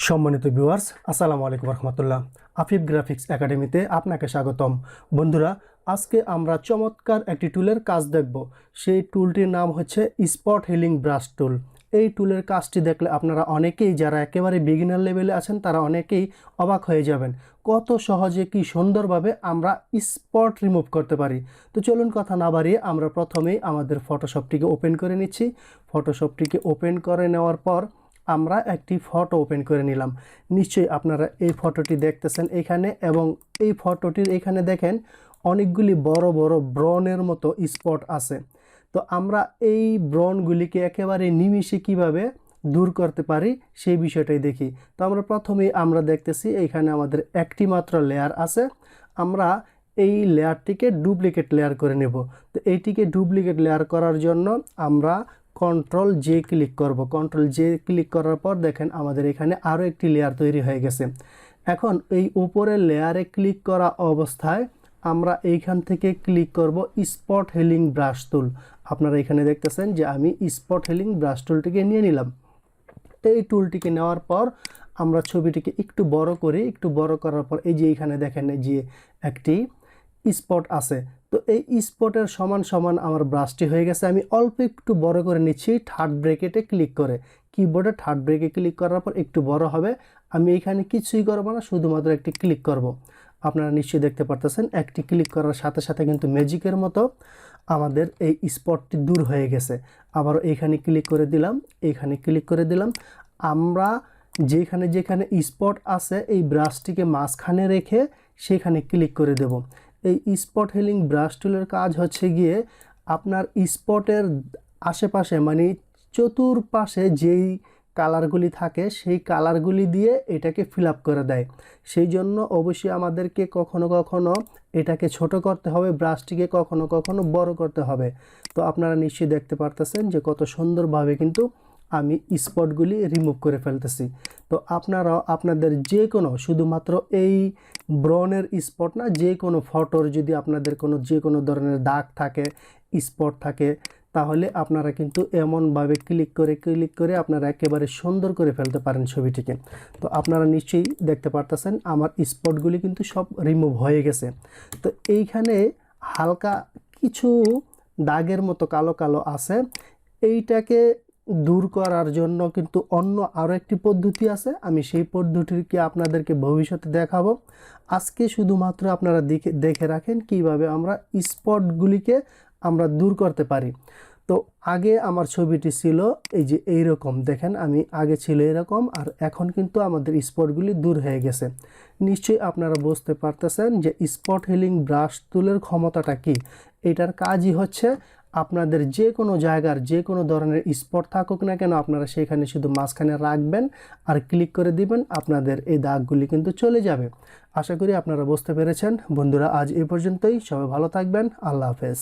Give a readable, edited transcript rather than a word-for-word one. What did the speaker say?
সম্মানিত ভিউয়ার্স, আসসালামু আলাইকুম রহমতুল্লাহ। আফিফ গ্রাফিক্স একাডেমিতে আপনাকে স্বাগতম। বন্ধুরা, আজকে আমরা চমৎকার একটি টুলের কাজ দেখব। সেই টুলটির নাম হচ্ছে স্পট হিলিং ব্রাশ টুল। এই টুলের কাজটি দেখলে আপনারা অনেকেই, যারা একেবারে বিগিনার লেভেলে আছেন, তারা অনেকেই অবাক হয়ে যাবেন কত সহজে কি সুন্দরভাবে আমরা স্পট রিমুভ করতে পারি। তো চলুন কথা না বাড়িয়ে আমরা প্রথমেই আমাদের ফটোশপটিকে ওপেন করে নিচ্ছি। ফটোশপটিকে ওপেন করে নেওয়ার পর আমরা একটি ফটো ওপেন করে নিলাম। নিশ্চয়ই আপনারা এই ফটোটি দেখতেছেন এখানে, এবং এই ফটোটির এখানে দেখেন অনেকগুলি বড় বড় ব্রণের মতো স্পট আছে। তো আমরা এই ব্রণগুলিকে একেবারে নিমিষে কিভাবে দূর করতে পারি সেই বিষয়টাই দেখি। তো আমরা প্রথমেই আমরা দেখতেছি এইখানে আমাদের একটি মাত্র লেয়ার আছে। আমরা এই লেয়ারটিকে ডুপ্লিকেট লেয়ার করে নেব। তো এইটিকে ডুপ্লিকেট লেয়ার করার জন্য আমরা কন্ট্রোল জে ক্লিক করব। কন্ট্রোল জে ক্লিক করার পর দেখেন আমাদের এখানে আরও একটি লেয়ার তৈরি হয়ে গেছে। এখন এই উপরের লেয়ারে ক্লিক করা অবস্থায় আমরা এইখান থেকে ক্লিক করব স্পট হিলিং ব্রাশ টুল। আপনারা এখানে দেখতেছেন যে আমি স্পট হিলিং ব্রাশ টুলটিকে নিয়ে নিলাম। এই টুলটিকে নেওয়ার পর আমরা ছবিটিকে একটু বড় করি। একটু বড় করার পর এই যে এখানে দেখেন যে একটি স্পট আছে। তো এই স্পটের সমান সমান আমার ব্রাশটি হয়ে গেছে। আমি অল্প একটু বড় করে নিচ্ছি থার্ড ব্রেকেটে ক্লিক করে। কিবোর্ডে থার্ড ব্রেকে ক্লিক করার পর একটু বড় হবে। আমি এখানে কিছুই করব না, শুধুমাত্র একটি ক্লিক করব। আপনারা নিশ্চয়ই দেখতে পারতেছেন একটি ক্লিক করার সাথে সাথে কিন্তু ম্যাজিকের মতো আমাদের এই স্পটটি দূর হয়ে গেছে। আবার এইখানে ক্লিক করে দিলাম, এইখানে ক্লিক করে দিলাম। আমরা যেখানে যেখানে স্পট আছে এই ব্রাশটিকে মাঝখানে রেখে সেখানে ক্লিক করে দেব। এই স্পট হিলিং ব্রাশ টুলের কাজ হচ্ছে গিয়ে আপনার স্পটের আশেপাশে, মানে চতুর্পাশে যেই কালারগুলি থাকে সেই কালারগুলি দিয়ে এটাকে ফিল আপ করে দেয়। সেই জন্য অবশ্যই আমাদেরকে কখনো কখনো এটাকে ছোট করতে হবে, ব্রাশটিকে কখনো কখনো বড় করতে হবে। তো আপনারা নিশ্চয়ই দেখতে পারতেছেন যে কত সুন্দরভাবে কিন্তু আমি স্পটগুলি রিমুভ করে ফেলতেছি। তো আপনারাও আপনাদের যে কোনো, শুধুমাত্র এই ব্রণের স্পট না, যে কোনো ফটোর যদি আপনাদের কোনো যে কোনো ধরনের দাগ থাকে, স্পট থাকে, তাহলে আপনারা কিন্তু এমনভাবে ক্লিক করে আপনারা একেবারে সুন্দর করে ফেলতে পারেন ছবিটিকে। তো আপনারা নিশ্চয়ই দেখতে পারতেছেন আমার স্পটগুলি কিন্তু সব রিমুভ হয়ে গেছে। তো এইখানে হালকা কিছু দাগের মতো কালো কালো আছে। এইটাকে দূর করার জন্য কিন্তু অন্য আরও একটি পদ্ধতি আছে। আমি সেই পদ্ধতিকে আপনাদেরকে ভবিষ্যতে দেখাবো। আজকে শুধুমাত্র আপনারা দেখে রাখেন কিভাবে আমরা স্পটগুলিকে আমরা দূর করতে পারি। তো আগে আমার ছবিটি ছিল এই যে এইরকম, দেখেন আমি আগে ছিল এরকম, আর এখন কিন্তু আমাদের স্পটগুলি দূর হয়ে গেছে। নিশ্চয়ই আপনারা বুঝতে পারতেছেন যে স্পট হিলিং ব্রাশ টুলের ক্ষমতাটা কি। এটার কাজই হচ্ছে আপনাদের যে কোনো জায়গার যে কোনো ধরনের স্পট থাকুক না কেন, আপনারা সেখানে শুধু মাঝখানে রাখবেন আর ক্লিক করে দিবেন, আপনাদের এই দাগগুলি কিন্তু চলে যাবে। আশা করি আপনারা বুঝতে পেরেছেন। বন্ধুরা, আজ এই পর্যন্তই। সবাই ভালো থাকবেন। আল্লাহ হাফেজ।